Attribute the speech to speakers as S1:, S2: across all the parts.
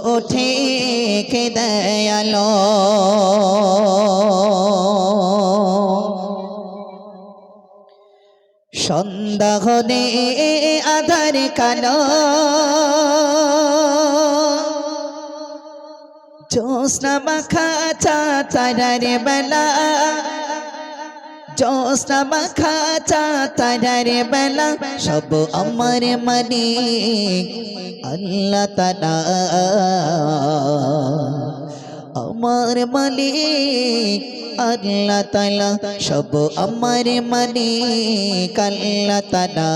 S1: ওঠে কে দয়ালো সন্ধ্যা হলে আধার কালো জ্যোৎস্না মাখা চাঁদের বেলা জ্যোৎস্না মাখা চাঁদের বেলা সব আমার মালিক আল্লাহ তাআলা আমার মালিক আল্লাহ তাআলা সব আমার মালিক আল্লাহ তাআলা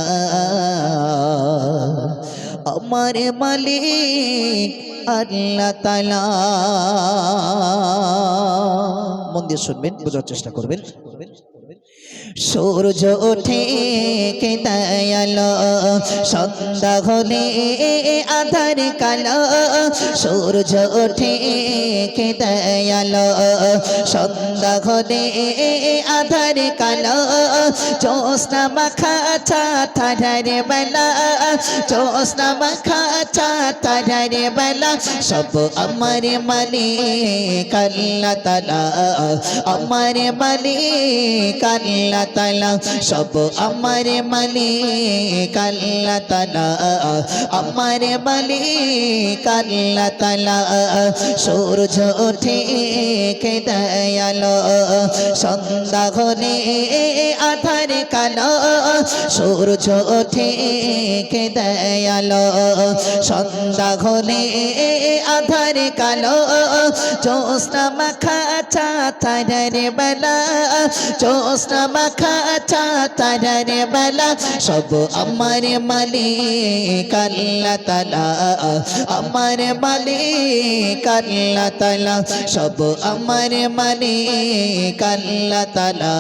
S1: আমার মালিক আল্লাহ তাআলা মন দিয়ে শুনবেন বোঝার চেষ্টা করবেন সূর্য ওঠে কে দয়ালো সন্ধ্যা হলে আধার কালো সূর্য ওঠে কে দয়ালো সন্ধ্যা হলে আধার কালো জ্যোৎস্না মাখা চাঁদের বেলা জ্যোৎস্না মাখা চাঁদের বেলা সব আমার মালিক আল্লাহ তাআলা আমার মালিক আল্লাহ তাআলা সব আমার মালিক আল্লাহ তাআলা আমার মালিক আল্লাহ তাআলা সূর্য ওঠে কে দয়ালো সন্ধ্যা হলে আধার কালো সূর্য ওঠে কে দয়ালো সন্ধ্যা হলে আধার কালো জ্যোৎস্না মাখা চাঁদের বেলা জ্যোৎস্না মাখা চাঁদের বেলা সব আমার মালিক আল্লাহ তাআলা আমার মালিক আল্লাহ তাআলা সব আমার মালিক আল্লাহ তাআলা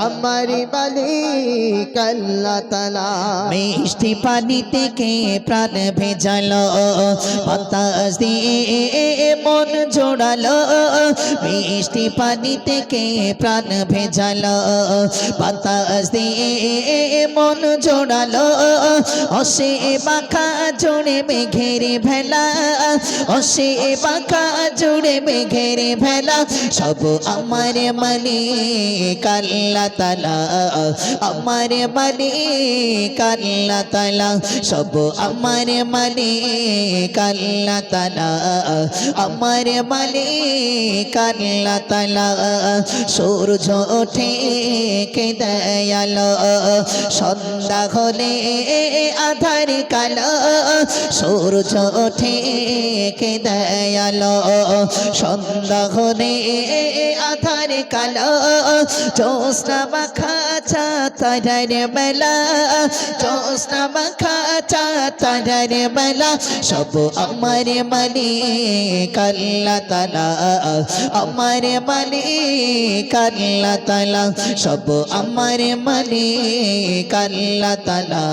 S2: আমার মালিক আল্লাহ তাআলা
S1: মিষ্টি পানি থেকে প্রাণ ভেজালো বাতাস দিয়ে মন জোড়ালো মিষ্টি পানি থেকে প্রাণ ভেজালো বাতাস দিয়ে মন জোড়ালো অসে মাখা জোড়ে মেঘের ভেলা অসে মাখা জোড়ে মেঘের ভেলা সব আমার মালিক আল্লাহ তাআলা আমার মালিক আল্লাহ তাআলা সব আমার মালিক আল্লাহ তাআলা আমার মালিক আল্লাহ তাআলা সূর্য ওঠে কে দয়ালো সন্ধ্যা হলে আধার কালো সূর্য ওঠে কে দয়ালো সন্ধ্যা হলে আধার কালো জ্যোৎস্না মাখা চাঁদের বেলা জ্যোৎস্না মাখা চাঁদের বেলা সব আমার মালিক আল্লাহ তাআলা আমার মালিক আল্লাহ তাআলা সব আমার মালিক আল্লাহ তাআলা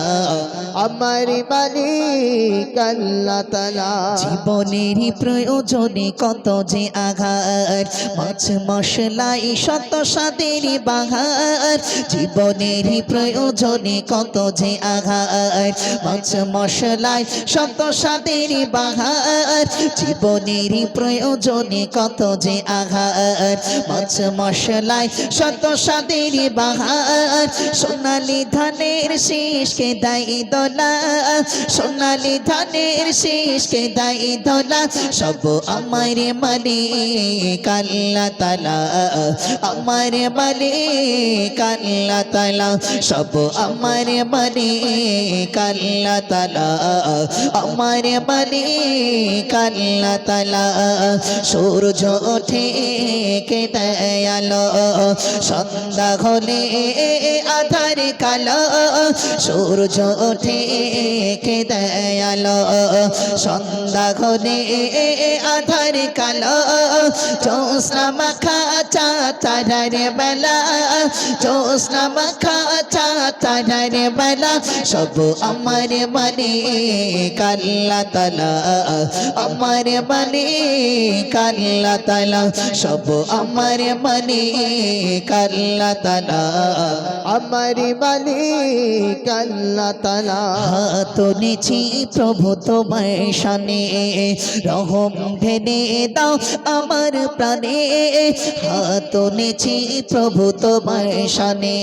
S2: আমার মালিক আল্লাহ তাআলা
S1: জীবনের প্রয়োজনে কত যে আঘাত মাছ মশলাই শত স্বাদের বাহার জীবনের প্রয়োজনে কত যে আঘাত মাছ মশলাই শত স্বাদের বাহার জীবনের প্রয়োজনে কত যে আঘাত মাছ মশলাই শত স্বাদের বাহার সোনালি ধানের শীষকে দাই দোলা সোনালি ধানের শীষকে দাই দোলা সব আমার মালিক আল্লাহ তাআলা আমার মালিক আল্লাহ তাআলা সব আমার মালিক আল্লাহ তাআলা আমার মালিক আল্লাহ তাআলা সূর্য ওঠে কে দয়ালো সন্ধ্যা হলে আধার কালো সূর্য ওঠে কে দয়ালো সন্ধ্যা হলে আধার কালো জ্যোৎস্না মাখা চাঁদের বেলা জ্যোৎস্না মাখা খাচা তারার বেলা সব আমার মালিক আল্লাহ তাআলা আমার মালিক আল্লাহ তাআলা সব আমার মালিক আল্লাহ তাআলা
S2: আমার মালিক আল্লাহ তাআলা
S1: হাত নেছি প্রভু তোমার শানে রহম ঢেলে দাও আমার প্রাণে হাত নেছি প্রভু তোমার শানে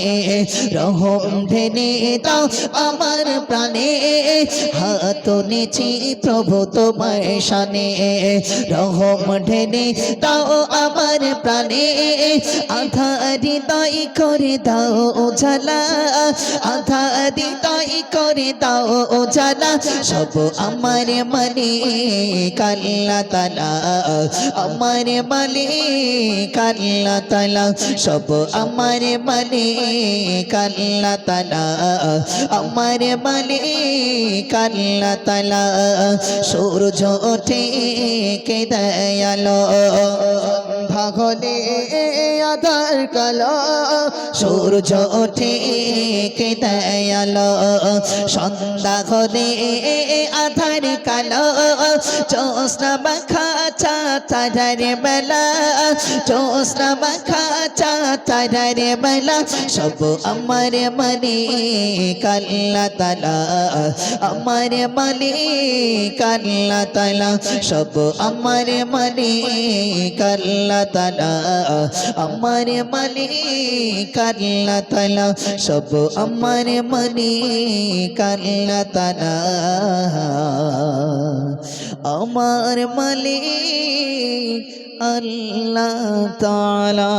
S1: রহম ঢেলে দাও আমার প্রাণে হাত নেছি প্রভু তোমার শানে রহম ঢেলে দাও আমার প্রাণে আধা হৃদয় করে দাও উজালা আধা হৃদয় করে দাও উজালা সব আমার মালিক আল্লাহ তাআলা আমার মালিক আল্লাহ তাআলা সব আমার মালিক আল্লাহ তাআলা আমার মালিক আল্লাহ তাআলা সূর্য ওঠে কে দয়ালো
S2: ভাগলে আধার কালো
S1: সূর্য ওঠে কে দয়ালো সন্ধ্যা হলে আধার কালো জ্যোৎস্না মাখা চাঁদের বেলা জ্যোৎস্না মাখা চাঁদের বেলা সব আমার মালিক আল্লাহ তাআলা আমার মালিক আল্লাহ তাআলা সব আমার মালিক আল্লাহ তাআলা আমার মালিক আল্লাহ তাআলা সব আমার মালিক আল্লাহ তাআলা আমার মালিক আল্লাহ তাআলা